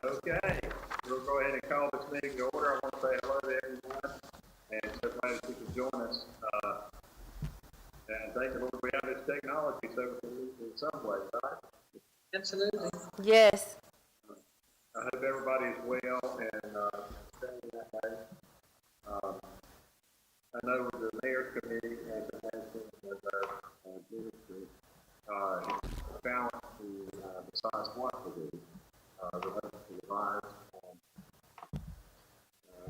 Okay, we'll go ahead and call this meeting to order. I want to say hello to everyone, and so glad that you can join us. And thank the Lord we have this technology so we can use it in some way, right? Absolutely. Yes. I hope everybody is well and staying that way. I know the mayor's committee has been with our ministry found to decide what to do related to the virus.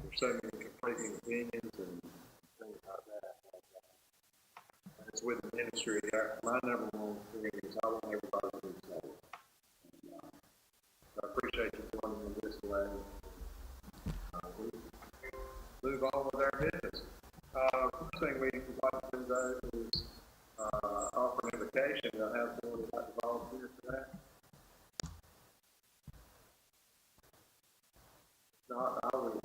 There's so many conflicting opinions and things like that. It's with the ministry. My number one thing is I want everybody to be safe. I appreciate you joining me this way. We move on with our business. First thing we'd like to do though is offer an invitation. I'll have someone who'd like to volunteer for that. Not, I will.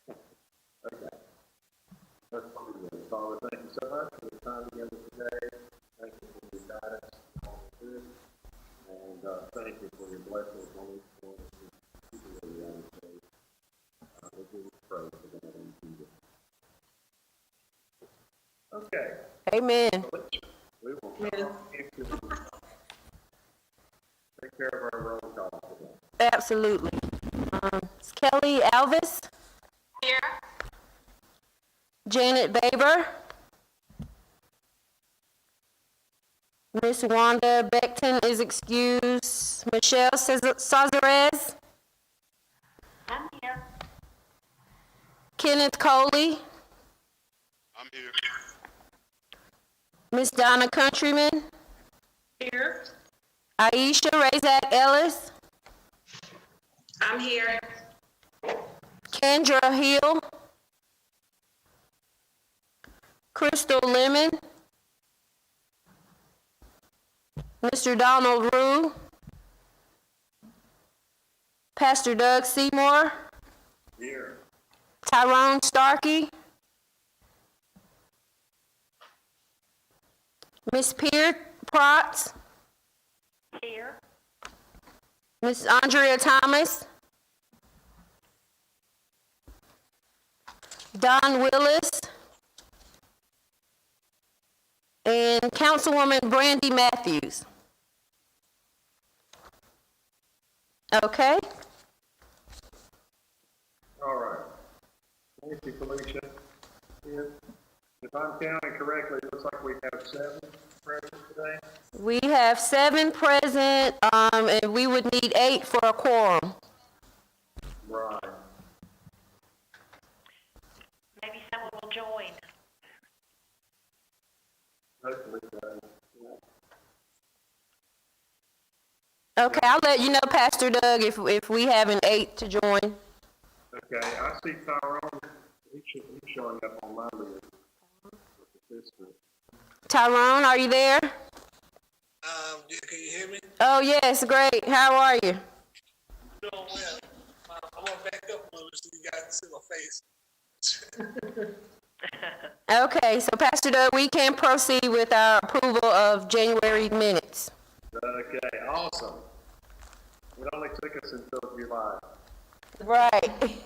Okay. That's what we do. Father, thank you so much for the time together today. Thank you for your guidance on this. And thank you for your blessings on each one of the people that we have today. We give you praise for that in Jesus. Okay. Amen. We will take care of our roll call today. Absolutely. It's Kelly Alvis. Here. Janet Baber. Miss Wanda Beckton is excused. Michelle Sazarez. I'm here. Kenneth Coley. I'm here. Miss Donna Countryman. Here. Aisha Razak Ellis. I'm here. Kendra Hill. Crystal Lemon. Mr. Donald Rue. Pastor Doug Seymour. Here. Tyrone Starkey. Miss Pierre Protz. Here. Miss Andrea Thomas. Don Willis. And Councilwoman Brandy Matthews. Okay. All right. Thank you, Felicia. If I'm counting correctly, it looks like we have 7 present today. We have 7 present, and we would need 8 for a quorum. Right. Maybe someone will join. Hopefully, Okay, I'll let you know, Pastor Doug, if we have an 8 to join. okay, I see Tyrone. He's showing up on my list. Tyrone, are you there? Can you hear me? Oh, yes, great. How are you? Doing well. I want to back up a little so you guys can see my face. Okay, so Pastor Doug, we can proceed with our approval of January minutes. Okay, awesome. It only took us until July. Right.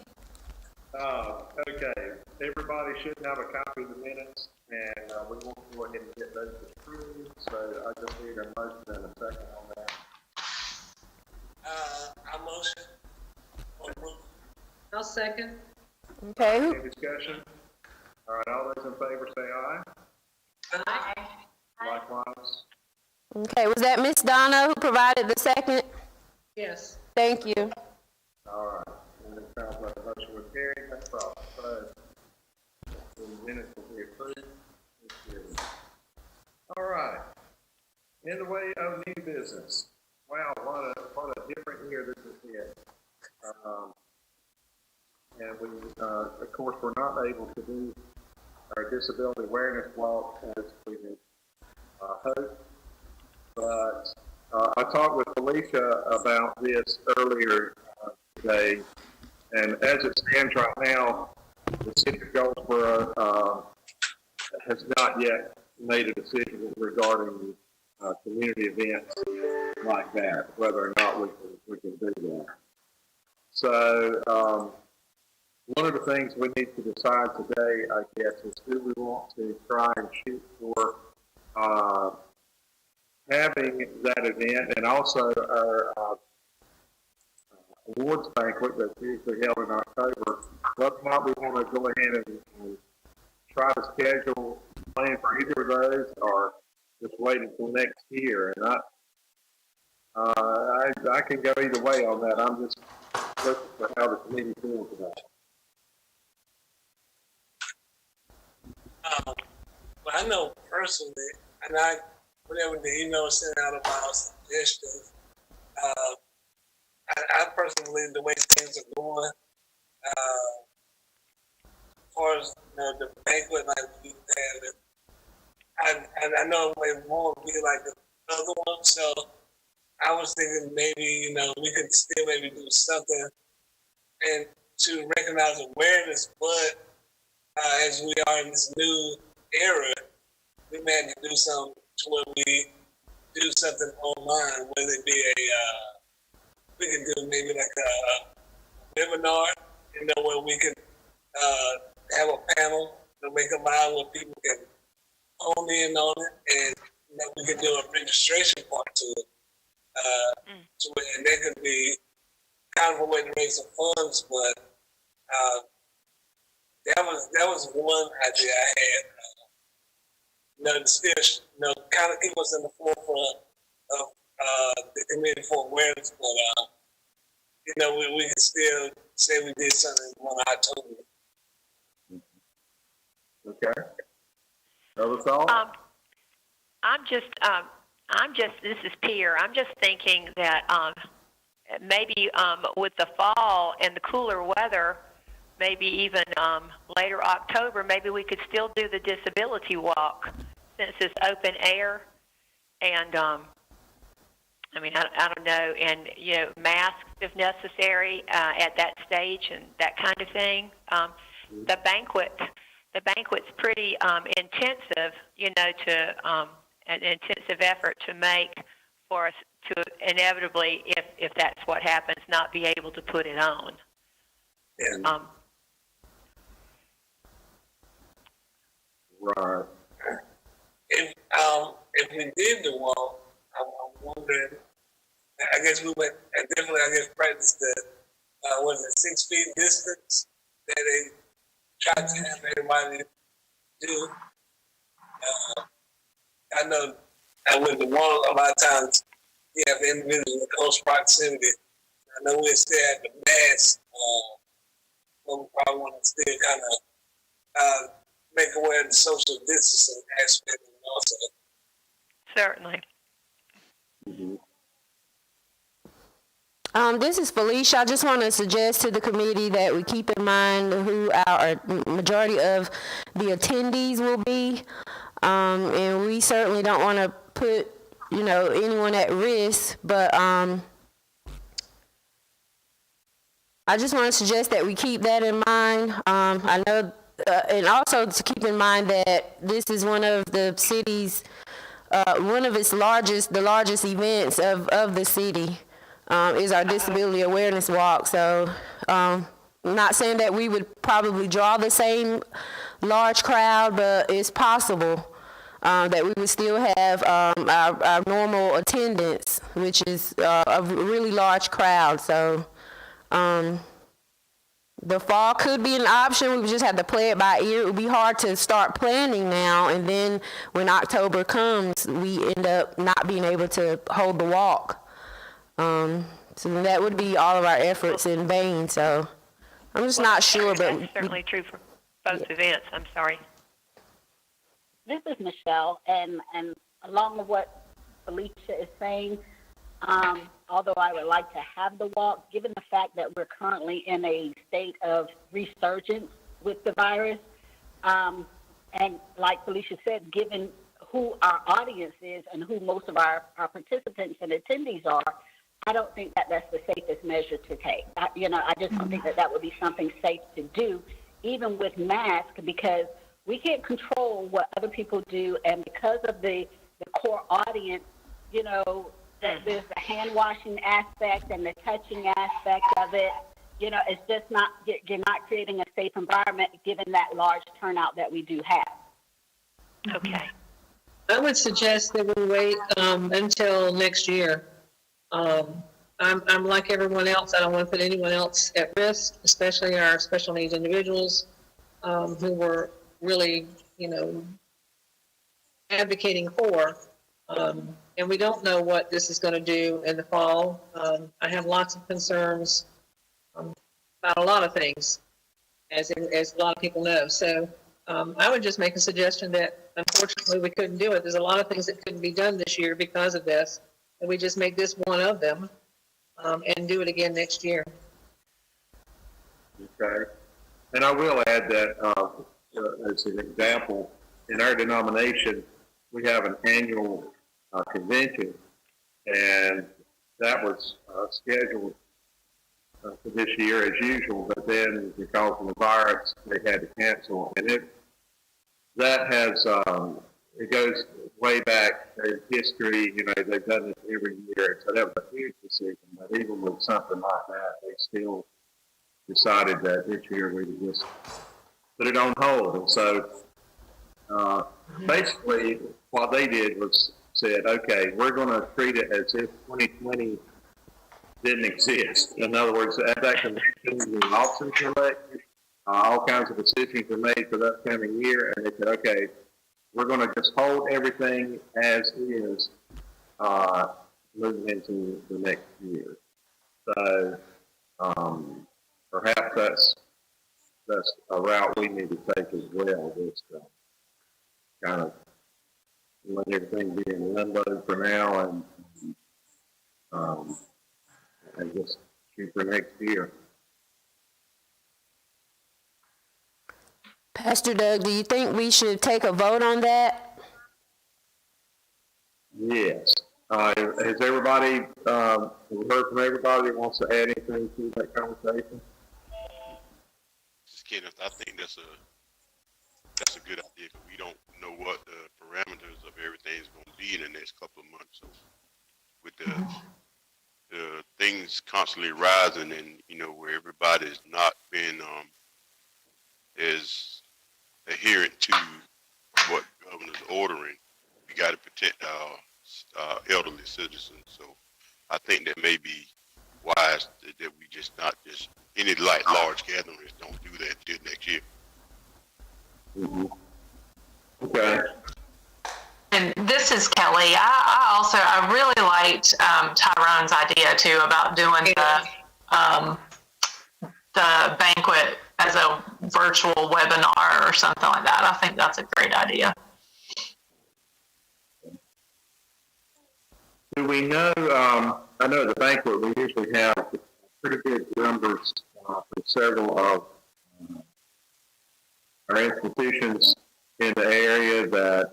Okay, everybody should have a copy of the minutes, and we want to go ahead and get those approved. So I just need a motion and a second on that. I motion. I'll second. Okay, Any discussion? All right, all those in favor say aye. Aye. Likewise. okay, was that Miss Donna who provided the second? Yes. Thank you. All right, and it sounds like the motion was carried. That's all. So the minutes will be approved. All right. In the way of new business. Wow, what a different year this has been. And we, of course, we're not able to do our disability awareness walk as we had hoped. But I talked with Felicia about this earlier today, and as it stands right now, the city of Goldsboro has not yet made a decision regarding community events like that, whether or not we can do that. So, one of the things we need to decide today, I guess, is do we want to try and shoot for having that event, and also our awards banquet that's usually held in October. Whether or not we want to go ahead and try to schedule, plan for either of those, or just wait until next year. And I can go either way on that. I'm just looking for how the committee feels about it. But I know personally, and whenever the email was sent out about suggestions, I personally believe the way things are going, as far as the banquet like we have it, I know it won't be like the other one, so I was thinking maybe, we could still maybe do something and to recognize awareness, but as we are in this new era, we may have to do something to where we do something online, whether it be we can do maybe like a webinar, where we can have a panel to make a live where people can hone in on it, and we can do a registration part to it. And that could be kind of a way to raise some funds, but that was one idea I had. To still, kind of keep us in the forefront of the community for awareness, but we can still say we did something in October. Okay. Other thoughts? This is Pierre. I'm just thinking that maybe with the fall and the cooler weather, maybe even later October, maybe we could still do the disability walk since it's open air. And I don't know, and masks if necessary at that stage and that kind of thing. The banquet's pretty intensive, an intensive effort to make for us to inevitably, if that's what happens, not be able to put it on. Yeah. Right. If we did the walk, I'm wondering. I guess we would definitely, practice the 6 feet distance that they try to have everybody do. I know with the wall, a lot of times you have individuals in close proximity. I know we still have the mask, but we probably want to still kind of make aware of the social distancing aspect also. Certainly. Mm-hmm. This is Felicia. I just want to suggest to the committee that we keep in mind who our majority of the attendees will be. And we certainly don't want to put, anyone at risk, but I just want to suggest that we keep that in mind. I know, and also to keep in mind that this is one of the city's, one of its the largest events of the city. Is our Disability Awareness Walk. So I'm not saying that we would probably draw the same large crowd, but it's possible that we would still have our normal attendance, which is a really large crowd. So the fall could be an option. We would just have to play it by ear. It would be hard to start planning now, and then when October comes, we end up not being able to hold the walk. So that would be all of our efforts in vain. So I'm just not sure, but that's certainly true for both events. I'm sorry. This is Michelle, and along with what Felicia is saying, although I would like to have the walk, given the fact that we're currently in a state of resurgence with the virus, and like Felicia said, given who our audience is and who most of our participants and attendees are, I don't think that that's the safest measure to take. I just don't think that would be something safe to do, even with masks, because we can't control what other people do, and because of the core audience, there's the hand washing aspect and the touching aspect of it, it's just not, you're not creating a safe environment given that large turnout that we do have. Okay. I would suggest that we wait, until next year. I'm like everyone else. I don't want to put anyone else at risk, especially our special needs individuals, who were really, advocating for. And we don't know what this is going to do in the fall. I have lots of concerns about a lot of things, as a lot of people know. So I would just make a suggestion that unfortunately we couldn't do it. There's a lot of things that couldn't be done this year because of this, and we just make this one of them, and do it again next year. Okay. And I will add that, as an example, in our denomination, we have an annual convention, and that was scheduled for this year as usual, but then because of the virus, they had to cancel. And that has, it goes way back in history. They've done this every year. So that was a huge decision. But even with something like that, they still decided that this year we would just put it on hold. And so basically what they did was said, okay, we're going to treat it as if 2020 didn't exist. In other words, at that convention, the officers were elected, all kinds of decisions were made for that coming year, and they said, okay, we're going to just hold everything as is moving into the next year. So perhaps that's a route we need to take as well, just kind of let everything be in limbo for now and just shoot for next year. Pastor Doug, do you think we should take a vote on that? Yes. Has everybody, heard from everybody that wants to add anything to that conversation? Kenneth, I think that's a good idea, because we don't know what the parameters of everything is going to be in the next couple of months. So with the things constantly rising, and where everybody's not been as adherent to what the governor's ordering, we got to protect our elderly citizens. So I think that may be wise that we just not just any large gatherings don't do that till next year. Mm-hmm. Okay. And this is Kelly. I really liked Tyrone's idea too about doing the banquet as a virtual webinar or something like that. I think that's a great idea. Do we know, I know the banquet, we usually have pretty good numbers for several of our institutions in the area that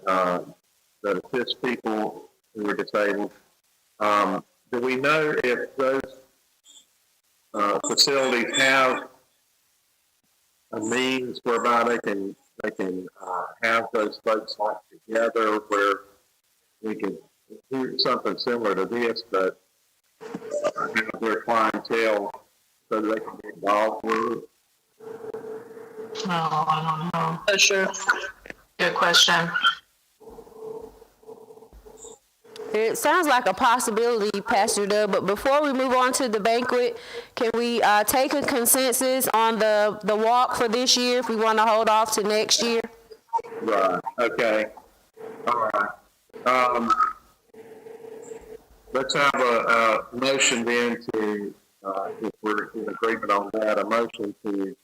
assist people who are disabled. Do we know if those facilities have a means whereby they can have those folks like together where we could do something similar to this, but have their clientele so that they can be involved with it? Oh, I don't know. Oh, sure. Good question. It sounds like a possibility, Pastor Doug, but before we move on to the banquet, can we take a consensus on the walk for this year if we want to hold off to next year? Right, okay. All right. Let's have a motion then to, if we're in agreement on that, a motion to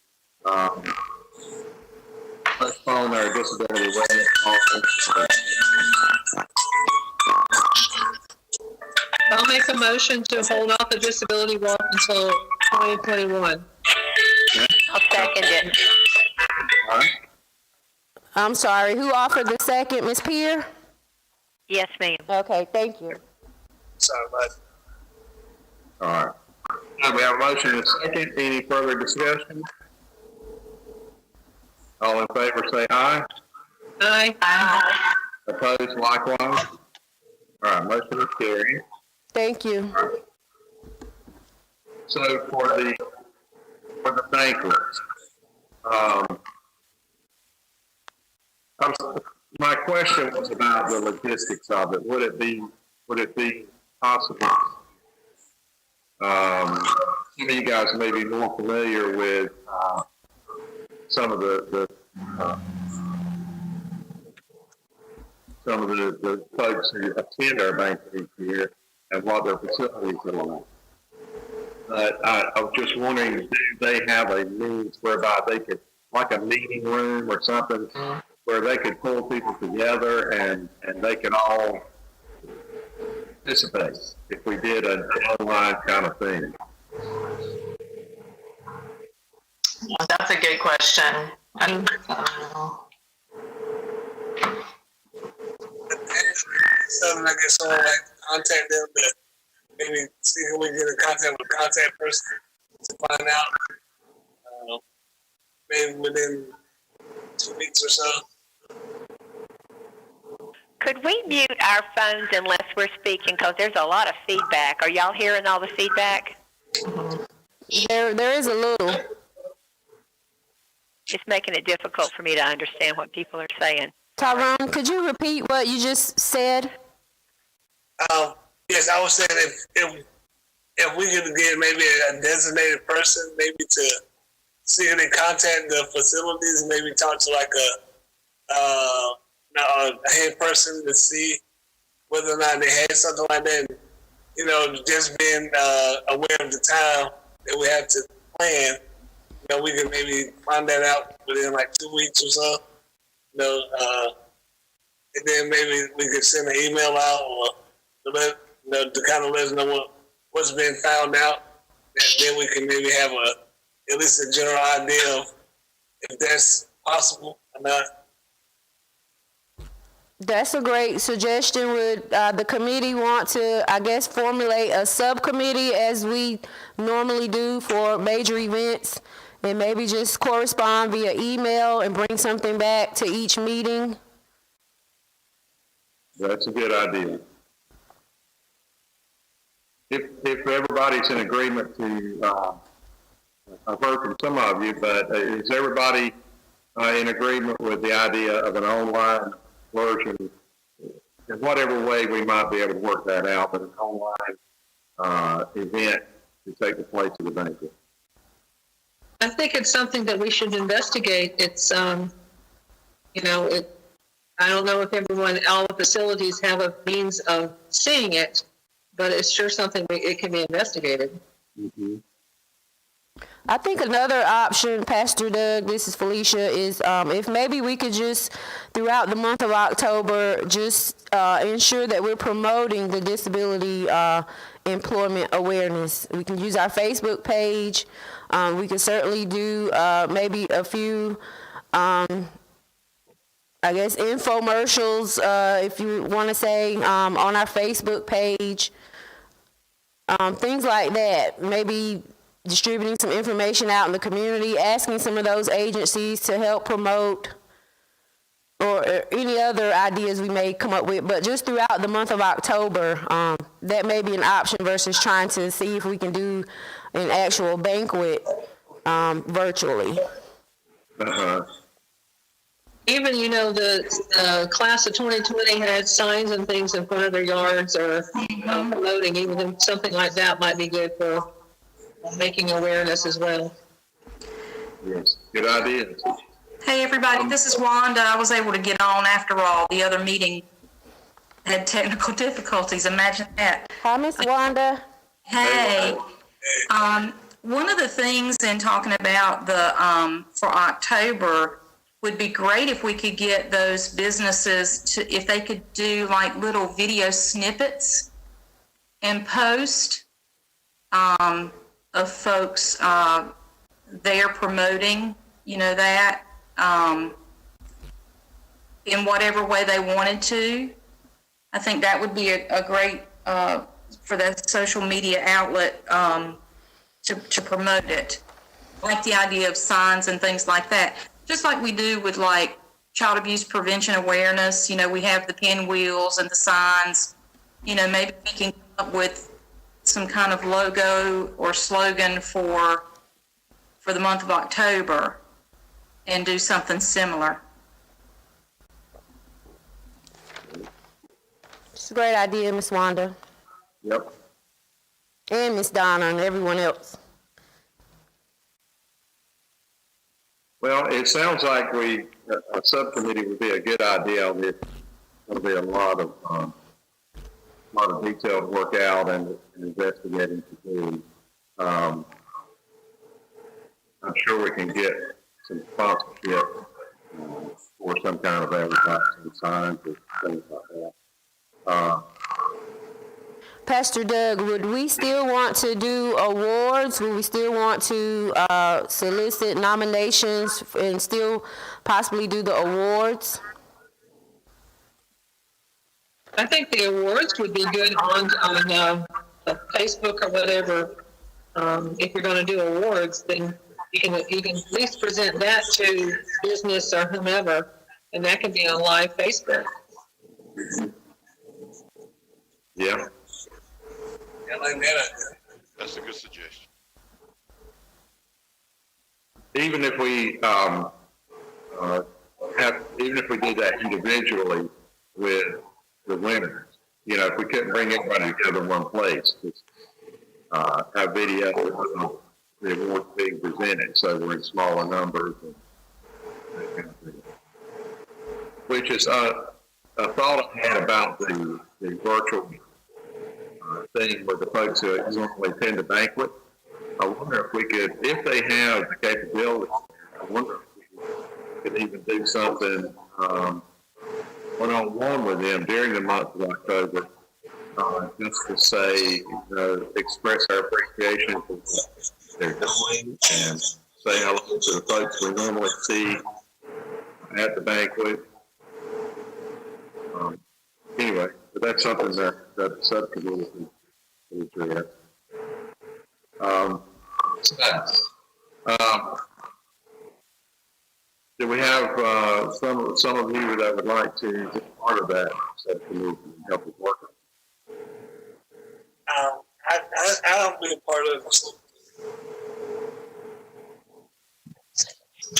postpone our disability awareness conference. I'll make a motion to hold off the disability walk until 2021. I'll second it. All right. I'm sorry, who offered the second, Ms. Peer? Yes, ma'am. Okay, thank you. So, but All right. Now we have a motion and a second. Any further discussion? All in favor say aye. Aye. Opposed likewise. All right, motion is carried. Thank you. So for the for the banquets. My question was about the logistics of it. Would it be possible? Some of you guys may be more familiar with some of the folks who attend our banquet each year and what their facilities are like. But I was just wondering, do they have a means whereby they could, like a meeting room or something, where they could pull people together and they can all participate if we did an online kind of thing? That's a good question. So I guess someone like contact them to maybe see if we get in contact with a contact person to find out. Maybe within 2 weeks or so. Could we mute our phones unless we're speaking? Because there's a lot of feedback. Are y'all hearing all the feedback? There is a little. It's making it difficult for me to understand what people are saying. Tyrone, could you repeat what you just said? Yes, I was saying if we could get maybe a designated person, maybe to see if they contact the facilities and maybe talk to like a head person to see whether or not they had something like that. And, you know, just being aware of the time that we have to plan, you know, we can maybe find that out within like 2 weeks or so. You know, and then maybe we could send an email out or to kind of let us know what's been found out, and then we can maybe have at least a general idea of if that's possible or not. That's a great suggestion. Would the committee want to, I guess, formulate a subcommittee as we normally do for major events, and maybe just correspond via email and bring something back to each meeting? That's a good idea. If everybody's in agreement to, I've heard from some of you, but is everybody in agreement with the idea of an online version? In whatever way we might be able to work that out, but an online event to take the place of the banquet. I think it's something that we should investigate. It's, you know, I don't know if all the facilities have a means of seeing it, but it's sure something it can be investigated. Mm-hmm. I think another option, Pastor Doug, this is Felicia, is if maybe we could just, throughout the month of October, just ensure that we're promoting the disability employment awareness. We can use our Facebook page. We can certainly do maybe a few, I guess, infomercials, if you want to say, on our Facebook page. Things like that. Maybe distributing some information out in the community, asking some of those agencies to help promote, or any other ideas we may come up with. But just throughout the month of October, that may be an option versus trying to see if we can do an actual banquet virtually. Uh-huh. Even, you know, the class of 2020 had signs and things in front of their yards, or promoting, even something like that might be good for making awareness as well. Yes, good idea. Hey, everybody, this is Wanda. I was able to get on after all. The other meeting had technical difficulties. Imagine that. Hi, Miss Wanda. Hey, one of the things in talking about the for October would be great if we could get those businesses to, if they could do like little video snippets and post of folks there promoting, you know, that in whatever way they wanted to. I think that would be a great for that social media outlet to promote it. I like the idea of signs and things like that. Just like we do with like child abuse prevention awareness, you know, we have the pinwheels and the signs. You know, maybe we can come up with some kind of logo or slogan for for the month of October and do something similar. It's a great idea, Miss Wanda, Yep. and Miss Donna, and everyone else. Well, it sounds like a subcommittee would be a good idea. There's going to be a lot of detail to work out and investigating to do. I'm sure we can get some sponsorship or some kind of advertising signs or things like that. Pastor Doug, would we still want to do awards? Would we still want to solicit nominations and still possibly do the awards? I think the awards would be good on Facebook or whatever. If you're going to do awards, then you can at least present that to business or whomever, and that can be on live Facebook. Yeah. I like that. That's a good suggestion. Even if we even if we did that individually with the winners, you know, if we couldn't bring everybody together in one place, just have video of the awards being presented, so we're in smaller numbers and that kind of thing. Which is a thought I had about the virtual thing with the folks who normally attend the banquet. I wonder if we could, if they have the capability, I wonder if we could even do something one-on-one with them during the month of October, just to say, you know, express our appreciation for what they're doing and say hello to the folks we normally see at the banquet. Anyway, but that's something that the subcommittee can address. Do we have some of you that would like to be part of that subcommittee and help us work on it? I'll be a part of it.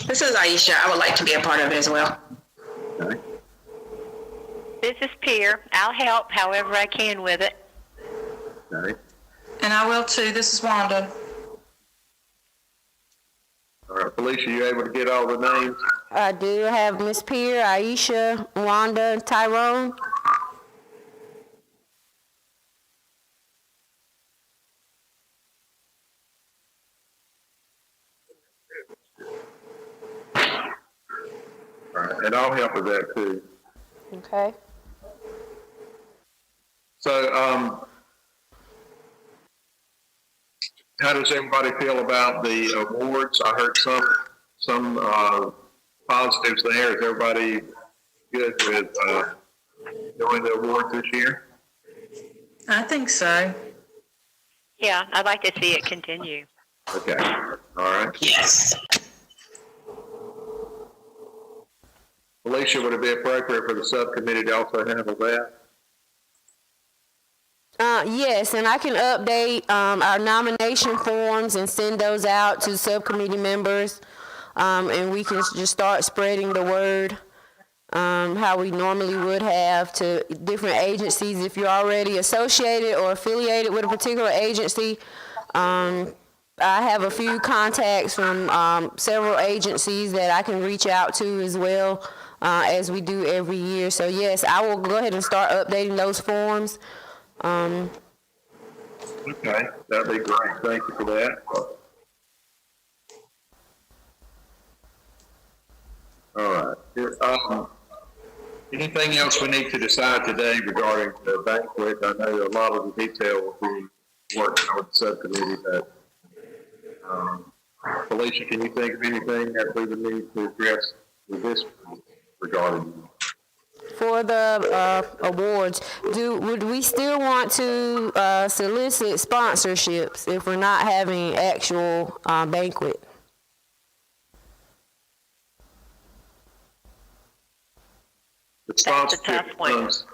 This is Aisha. I would like to be a part of it as well. Okay. This is Pier. I'll help however I can with it. Okay. And I will too. This is Wanda. All right, Felicia, you able to get all the names? I do have Miss Peer, Aisha, Wanda, Tyrone. All right, and I'll help with that too. Okay. So, how does everybody feel about the awards? I heard some positives there. Is everybody good with doing the awards this year? I think so. Yeah, I'd like to see it continue. Okay. All right. Yes. Alicia, would it be appropriate for the subcommittee to also handle that? Yes, and I can update our nomination forms and send those out to subcommittee members, and we can just start spreading the word how we normally would have to different agencies. If you're already associated or affiliated with a particular agency, I have a few contacts from several agencies that I can reach out to as well, as we do every year. So yes, I will go ahead and start updating those forms. Okay, that'd be great. Thank you for that. All right. Anything else we need to decide today regarding the banquet? I know a lot of the detail will be worked out with the subcommittee, but Felicia, can you think of anything that we would need to address with this regarding? For the awards, would we still want to solicit sponsorships if we're not having actual banquet? The That's a tough sponsorship one. funds.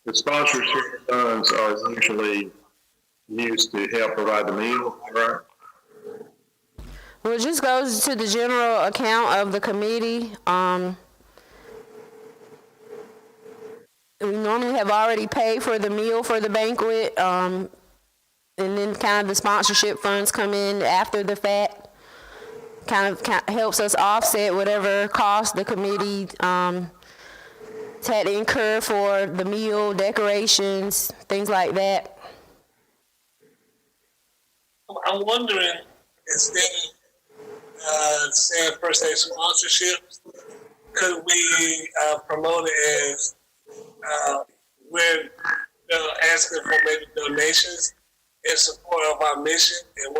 The sponsorship funds are usually used to help provide the meal, right? Well, it just goes to the general account of the committee. We normally have already paid for the meal for the banquet, and then kind of the sponsorship funds come in after the fact. Kind of helps us offset whatever cost the committee had to incur for the meal, decorations, things like that. I'm wondering, instead of saying per se sponsorships, could we promote it as we're asking for maybe donations in support of our mission and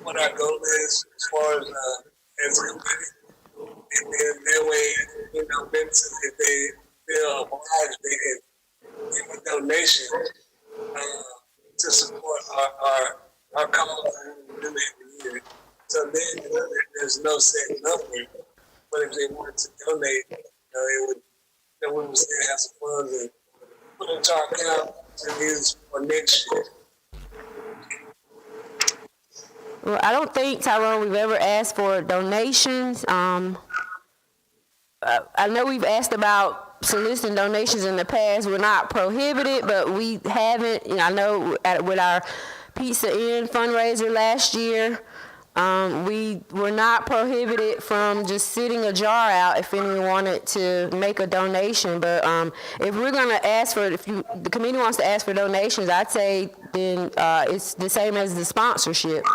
what our goal is as far as a committee? And then that way, businesses, if they feel obliged, they can give a donation to support our cause and do it every year. So then there's no set number, but if they wanted to donate, then we would still have some funds and put into our account to use for next year. Well, I don't think, Tyrone, we've ever asked for donations. I know we've asked about soliciting donations in the past. We're not prohibited, but we haven't. I know with our Pizza Inn fundraiser last year, we were not prohibited from just sitting a jar out if anyone wanted to make a donation. But if we're going to ask for, the committee wants to ask for donations, I'd say then it's the same as the sponsorship.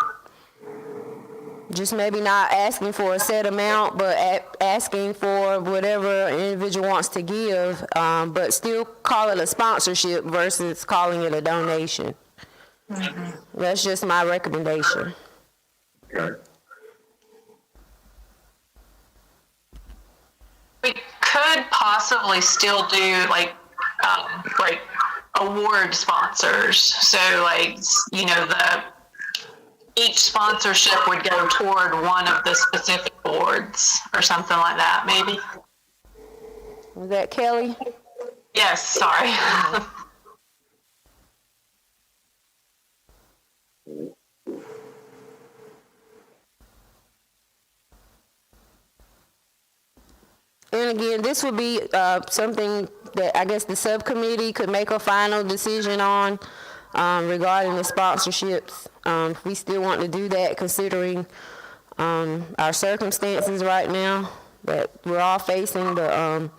Just maybe not asking for a set amount, but asking for whatever an individual wants to give, but still call it a sponsorship versus calling it a donation. Mm-hmm. That's just my recommendation. Okay. We could possibly still do like award sponsors. So each sponsorship would go toward one of the specific awards or something like that, maybe. Was that Kelly? Yes, sorry. And again, this would be something that I guess the subcommittee could make a final decision on regarding the sponsorships. If we still want to do that, considering our circumstances right now that we're all facing, but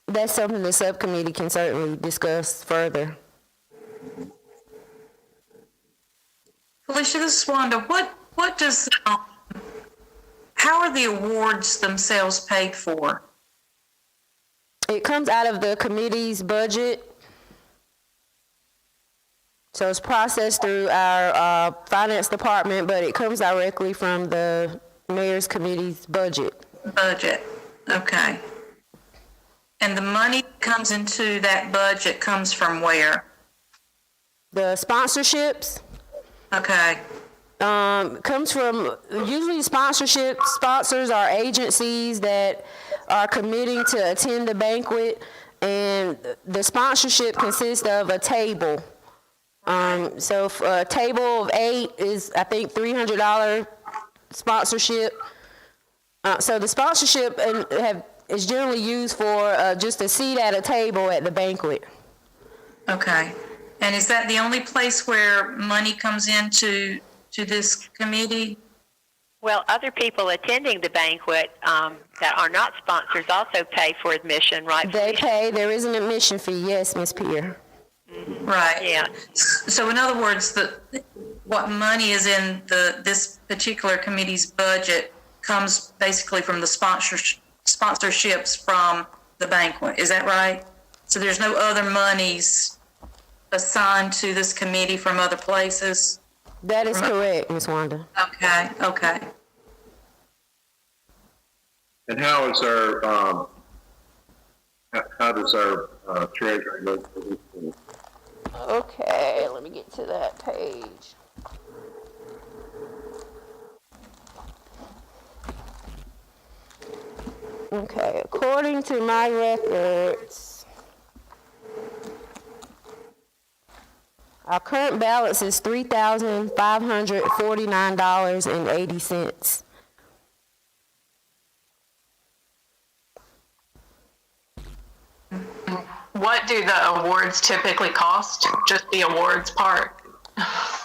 that's something the subcommittee can certainly discuss further. Felicia, this is Wanda. What does, how are the awards themselves paid for? It comes out of the committee's budget. So it's processed through our finance department, but it comes directly from the mayor's committee's budget. Budget, okay. And the money that comes into that budget comes from where? The sponsorships. Okay. Comes from, usually sponsors are agencies that are committing to attend the banquet, and the sponsorship consists of a table. So a table of 8 is, I think, $300 sponsorship. So the sponsorship is generally used for just a seat at a table at the banquet. Okay. And is that the only place where money comes into this committee? Well, other people attending the banquet that are not sponsors also pay for admission, right? They pay. There is an admission fee, yes, Ms. Pierre. Mm-hmm. Right. Yeah. So in other words, what money is in this particular committee's budget comes basically from the sponsorships from the banquet. Is that right? So there's no other monies assigned to this committee from other places? That is correct, Ms. Wanda. Okay. And how is our, how does our treasury look for this thing? Okay, let me get to that page. Okay, according to my records, Our current balance is $3,549.80. What do the awards typically cost? Just the awards part?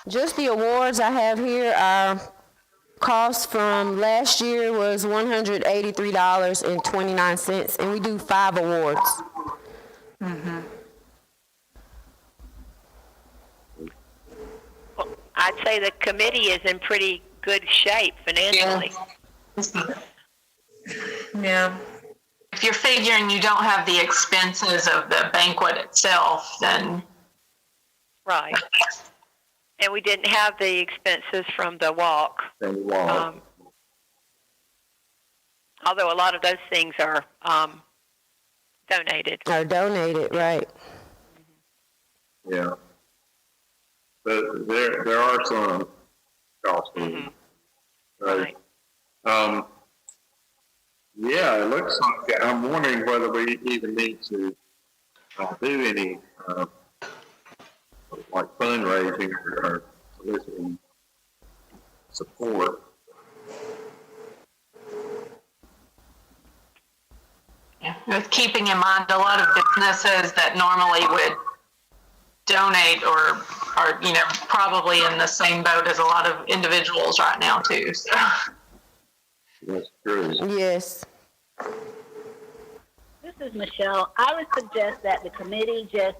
Just the awards I have here, our cost from last year was $183.29, and we do 5 awards. I'd say the committee is in pretty good shape financially. Yeah. If you're figuring you don't have the expenses of the banquet itself, then Right. And we didn't have the expenses from the walk. Although a lot of those things are donated. Or donated, right. Yeah. But there are some costs. Right. Yeah, it looks like, I'm wondering whether we even need to do any, like fundraising or soliciting support. with keeping in mind a lot of businesses that normally would donate or are, you know, probably in the same boat as a lot of individuals right now too. So. That's true. Yes. This is Michelle. I would suggest that the committee just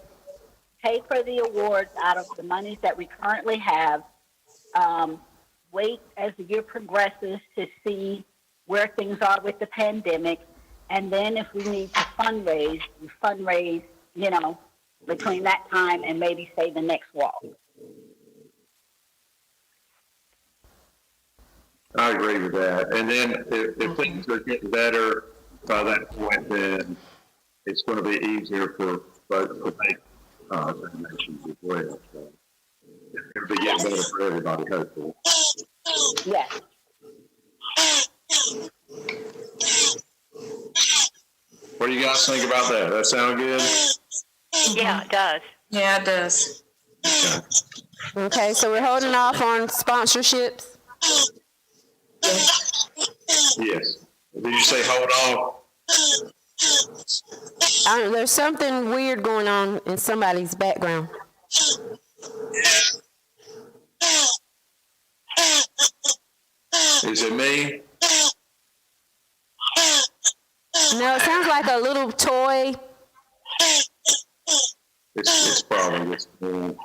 pay for the awards out of the monies that we currently have. Wait as the year progresses to see where things are with the pandemic. And then if we need to fundraise, we fundraise, you know, between that time and maybe say the next walk. I agree with that. And then if things are getting better by that point, then it's going to be easier for folks to make donations as well. So it'll be getting better for everybody, hopefully. Yes. What do you guys think about that? That sound good? Yeah, it does. Yeah, it does. Okay, so we're holding off on sponsorships. Yes. Did you say hold on? There's something weird going on in somebody's background. Is it me? No, it sounds like a little toy. It's probably just Brad,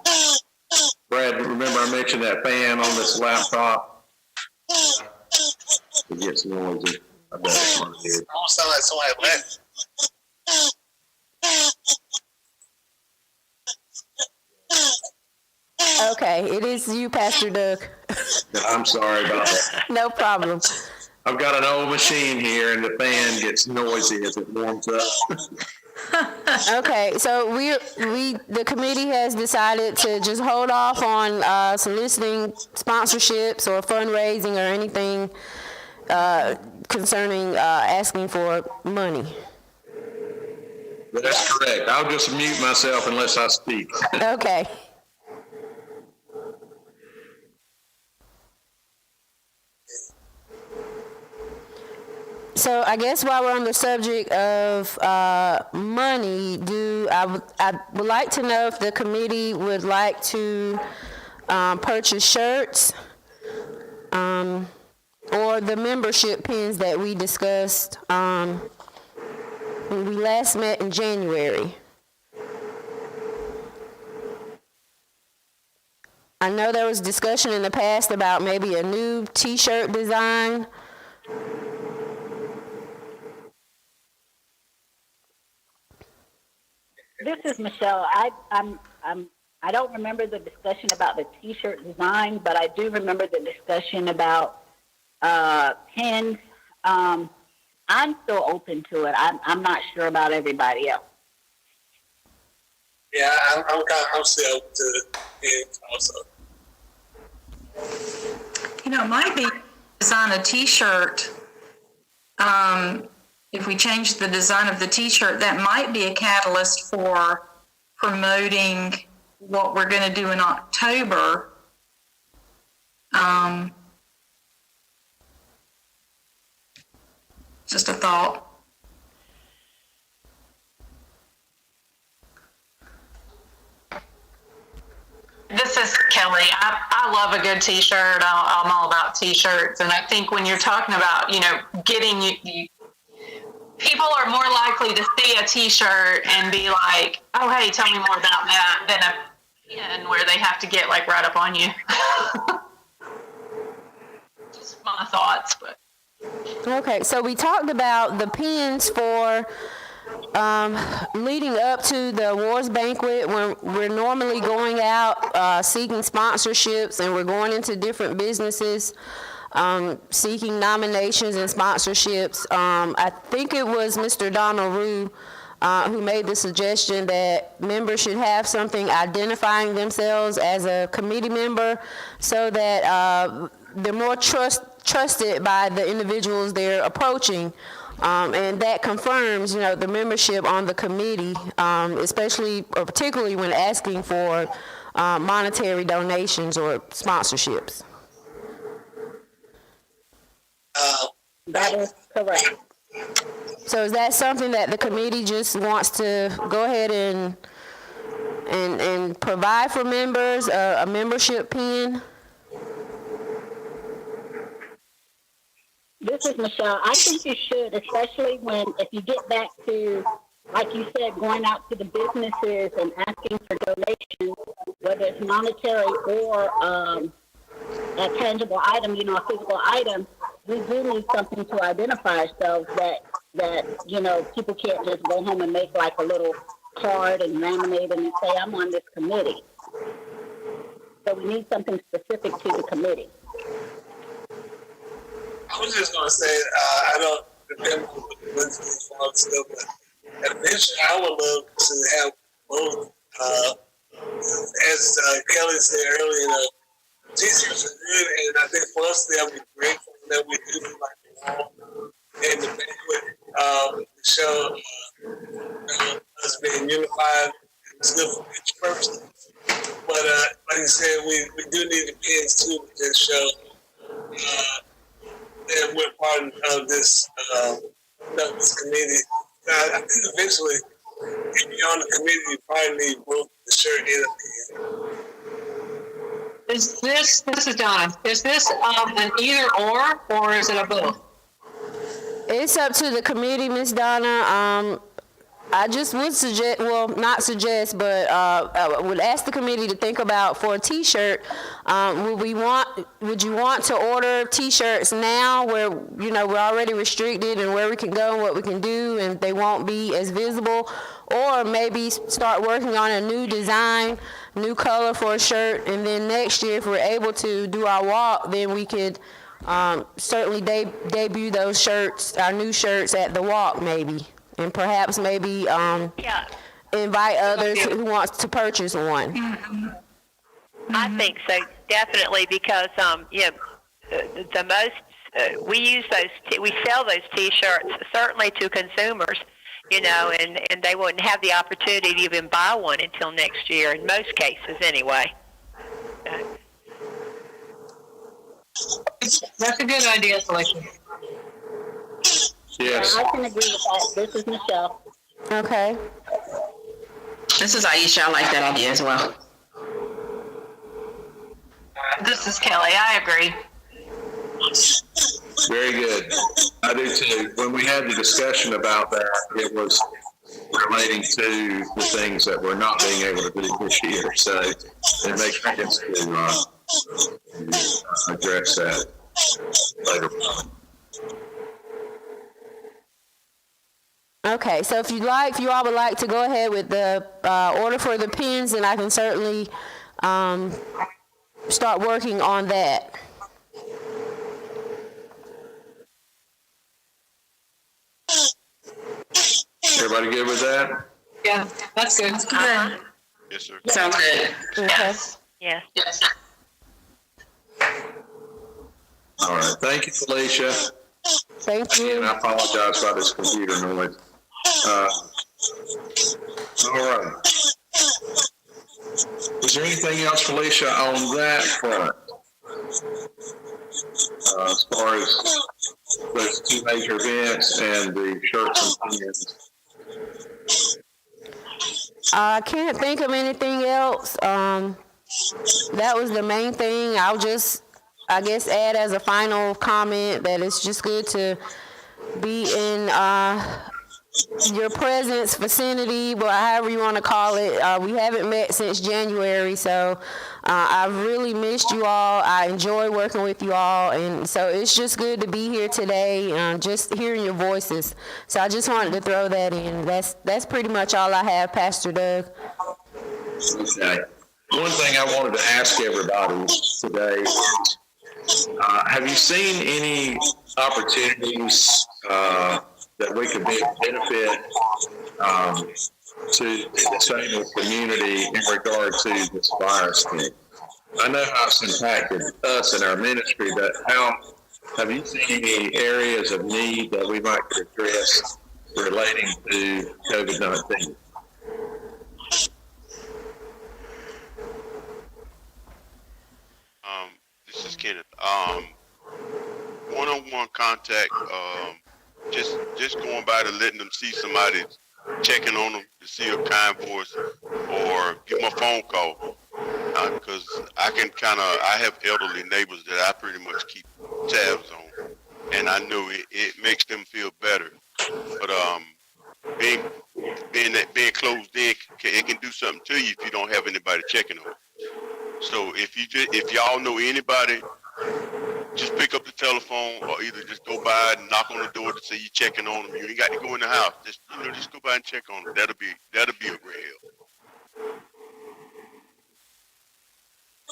remember I mentioned that fan on this laptop? It gets noisy. I bet it's one of these. It almost sound like somebody left. Okay, it is you, Pastor Doug. I'm sorry about that. No problem. I've got an old machine here and the fan gets noisy as it warms up. Okay, so the committee has decided to just hold off on soliciting sponsorships or fundraising or anything concerning asking for money. That's correct. I'll just mute myself unless I speak. Okay. So I guess while we're on the subject of money, I would like to know if the committee would like to purchase shirts or the membership pins that we discussed when we last met in January. I know there was discussion in the past about maybe a new T-shirt design. This is Michelle. I don't remember the discussion about the T-shirt design, but I do remember the discussion about pins. I'm still open to it. I'm not sure about everybody else. Yeah, I'm still open to it also. You know, it might be design a T-shirt. If we change the design of the T-shirt, that might be a catalyst for promoting what we're going to do in October. Just a thought. This is Kelly. I love a good t-shirt. I'm all about t-shirts. And I think when you're talking about, getting you people are more likely to see a t-shirt and be like, oh, hey, tell me more about that than a pin where they have to get like right up on you. Just my thoughts, but. Okay, so we talked about the pins for leading up to the awards banquet when we're normally going out seeking sponsorships and we're going into different businesses seeking nominations and sponsorships. I think it was Mr. Donald Rue who made the suggestion that members should have something identifying themselves as a committee member so that they're more trusted by the individuals they're approaching. And that confirms, the membership on the committee, especially or particularly when asking for monetary donations or sponsorships. That is correct. So is that something that the committee just wants to go ahead and provide for members, a membership pin? This is Michelle. I think you should, especially if you get back to, like you said, going out to the businesses and asking for donations, whether it's monetary or a tangible item, a physical item. We do need something to identify ourselves that people can't just go home and make like a little card and laminate it and say, I'm on this committee. So we need something specific to the committee. I was just going to say, I don't remember what the Wednesday Farm stuff, but eventually I would love to have both. As Kelly said earlier, t-shirts are good, and I think for us that would be great that we do like and the banquet to show us being unified. It's good for each person. But like you said, we do need the pins too to just show that we're part of this committee. I think eventually, if you're on the committee, you probably need both the shirt and the pin. This is Donna. Is this an either or is it a both? It's up to the committee, Ms. Donna. I just would suggest, well, not suggest, but I would ask the committee to think about for a T-shirt. Would you want to order T-shirts now, where we're already restricted and where we can go and what we can do, and they won't be as visible, or maybe start working on a new design, new color for a shirt, and then next year, if we're able to do our walk, then we could certainly debut those shirts, our new shirts, at the walk, maybe. And perhaps maybe invite others who wants to purchase one. I think so, definitely, because the most we use those, we sell those T-shirts certainly to consumers, and they wouldn't have the opportunity to even buy one until next year in most cases, anyway. That's a good idea, Felicia. Yes. I can agree with that. This is Michelle. Okay. This is Aisha. I like that idea as well. This is Kelly. I agree. Very good. I do too. When we had the discussion about that, it was relating to the things that we're not being able to do this year. So it makes sense to address that later on. Okay, so if you all would like to go ahead with the order for the pins, then I can certainly start working on that. Everybody good with that? Yeah, that's good. Uh-huh. Yes, sir. Sounds good. Okay. Yes. Yes. All right. Thank you, Felicia. Thank you. And I apologize about this computer noise. All right. Is there anything else, Felicia, on that front? As far as those two major events and the shirts and pins? I can't think of anything else. That was the main thing. I'll just, I guess, add as a final comment that it's just good to be in your presence, vicinity, well, however you want to call it. We haven't met since January, so I've really missed you all. I enjoy working with you all, and so it's just good to be here today, just hearing your voices. So I just wanted to throw that in. That's pretty much all I have, Pastor Doug. Okay. One thing I wanted to ask everybody today is, have you seen any opportunities that we could benefit to the disabled community in regard to this virus thing? I know how it's impacted us in our ministry, but have you seen any areas of need that we might address relating to COVID-19? This is Kenneth. One-on-one contact, just going by to letting them see somebody, checking on them to see a kind voice, or give them a phone call. Because I have elderly neighbors that I pretty much keep tabs on, and I know it makes them feel better. But being closed in, it can do something to you if you don't have anybody checking on you. So if y'all know anybody, just pick up the telephone, or either just go by and knock on the door to say you're checking on them. You ain't got to go in the house. Just go by and check on them. That'll be a great help.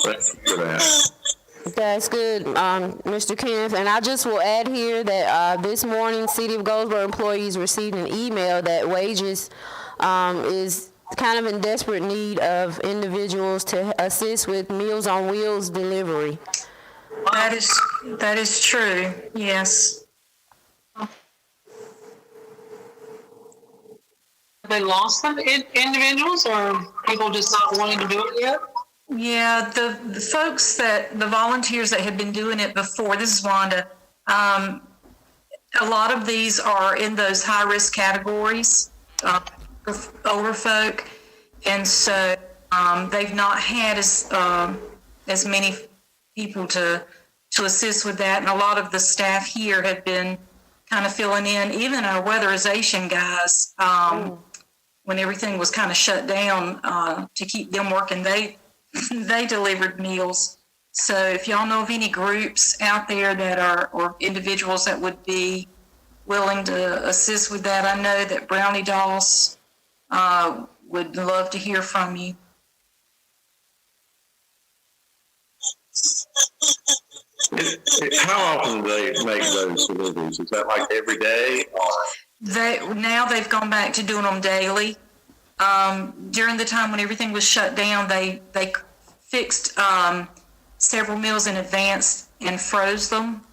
Thank you for that. That's good, Mr. Kenneth. And I just will add here that this morning, City of Goldsboro employees received an email that Wages is kind of in desperate need of individuals to assist with Meals on Wheels delivery. That is true, yes. Have they lost some individuals, or people just not wanting to do it yet? Yeah, the folks the volunteers that have been doing it before, this is Wanda, a lot of these are in those high-risk categories, older folk, and so they've not had as many people to assist with that, and a lot of the staff here have been kind of filling in, even our weatherization guys, when everything was kind of shut down, to keep them working, they delivered meals. So if y'all know of any groups out there that are, or individuals that would be willing to assist with that, I know that Brownie Doss would love to hear from you. How often do they make those deliveries? Is that like every day? Now they've gone back to doing them daily. During the time when everything was shut down, they fixed several meals in advance and froze them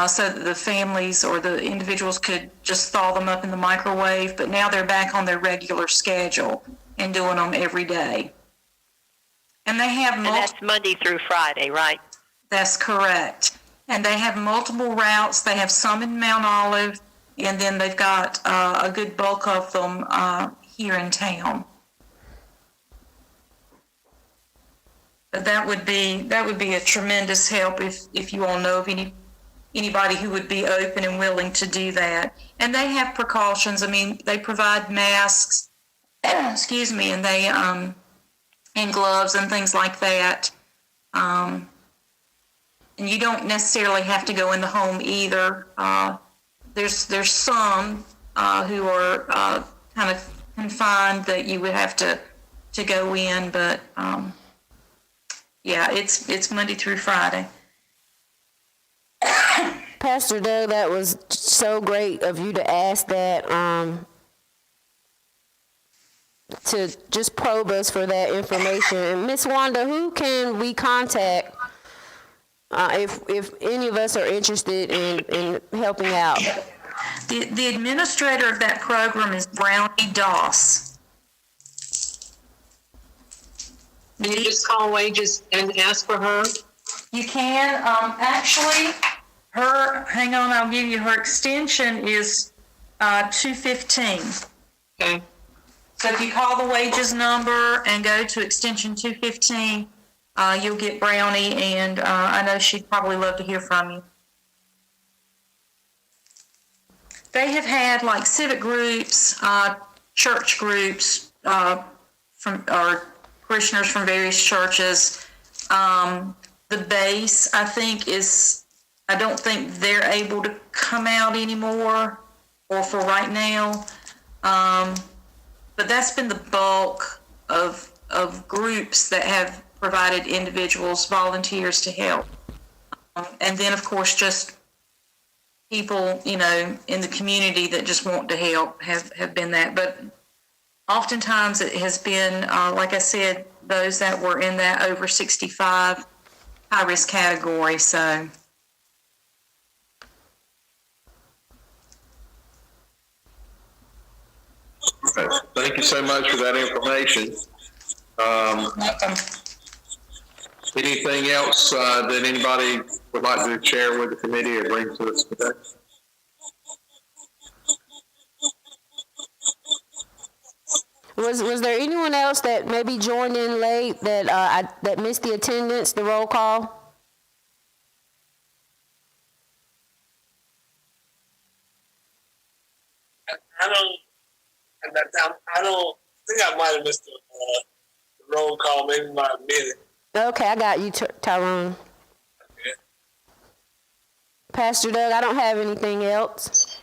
so that the families or the individuals could just thaw them up in the microwave. But now they're back on their regular schedule and doing them every day. And they have And that's Monday through Friday, right? That's correct. And they have multiple routes. They have some in Mount Olive, and then they've got a good bulk of them here in town. But that would be a tremendous help if you all know of anybody who would be open and willing to do that. And they have precautions. I mean, they provide masks, excuse me, and they and gloves and things like that. And you don't necessarily have to go in the home either. There's some who are kind of confined that you would have to go in, but yeah, it's Monday through Friday. Pastor Doug, that was so great of you to ask that, to just probe us for that information. And Miss Wanda, who can we contact if any of us are interested in helping out? The administrator of that program is Brownie Doss. Can you just call wages and ask for her? You can, actually, hang on, I'll give you, her extension is, 215. Okay. So if you call the wages number and go to extension 215, you'll get Brownie, and, I know she'd probably love to hear from you. They have had like civic groups, church groups, or parishioners from various churches. The base, I think, I don't think they're able to come out anymore, or for right now. But that's been the bulk of groups that have provided individuals, volunteers to help. And then, of course, just people, in the community that just want to help have been that. But oftentimes it has been, like I said, those that were in that over 65 high-risk category, so. Okay. Thank you so much for that information. Welcome. Anything else that anybody would like to share with the committee or bring to us today? Was there anyone else that maybe joined in late that that missed the attendance, the roll call? I don't think I might have missed the roll call, maybe by a minute. Okay, I got you, Tyrone. Okay. Pastor Doug, I don't have anything else.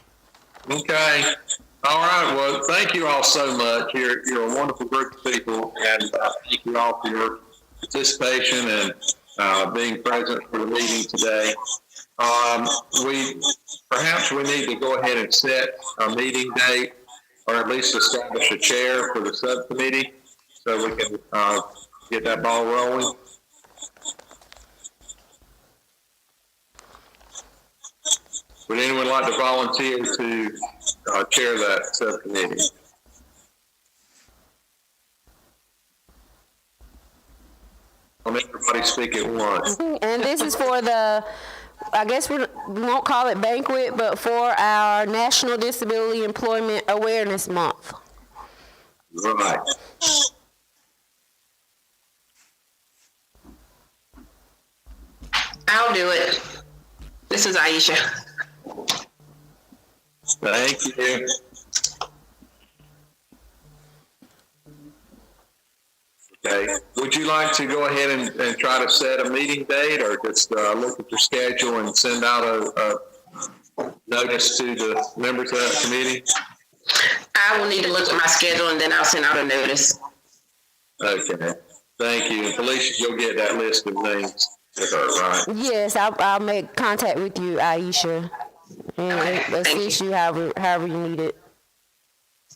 Okay. All right. Well, thank you all so much. You're a wonderful group of people, and thank you all for your participation and being present for the meeting today. Perhaps we need to go ahead and set a meeting date, or at least establish a chair for the subcommittee, so we can get that ball rolling. Would anyone like to volunteer to chair that subcommittee? I'll make everybody speak at once. And this is for I guess we won't call it banquet, but for our National Disability Employment Awareness Month. Right. I'll do it. This is Aisha. Thank you. Okay. Would you like to go ahead and try to set a meeting date, or just look at your schedule and send out a notice to the members of that committee? I will need to look at my schedule and then I'll send out a notice. Okay. Thank you. And Felicia, you'll get that list of names to her, right? Yes, I'll make contact with you, Aisha, and assist you however you need it.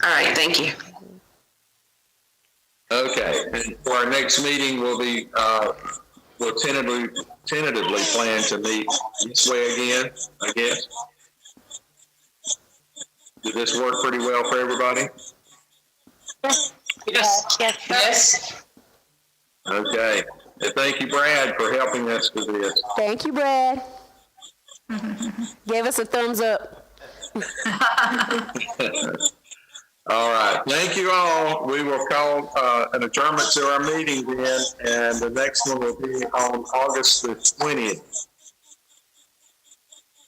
All right, thank you. Okay. And for our next meeting, we'll tentatively plan to meet this way again, I guess. Did this work pretty well for everybody? Yes. Yes. Okay. And thank you, Brad, for helping us with this. Thank you, Brad. Gave us a thumbs up. All right. Thank you all. We will call an adjournment to our meeting then, and the next one will be on August the 20th.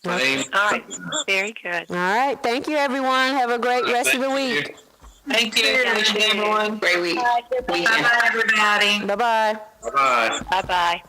All right. Very good. All right. Thank you, everyone. Have a great rest of the week. Thank you, everyone. Great week. Bye, everybody. Bye-bye. Bye-bye. Bye-bye.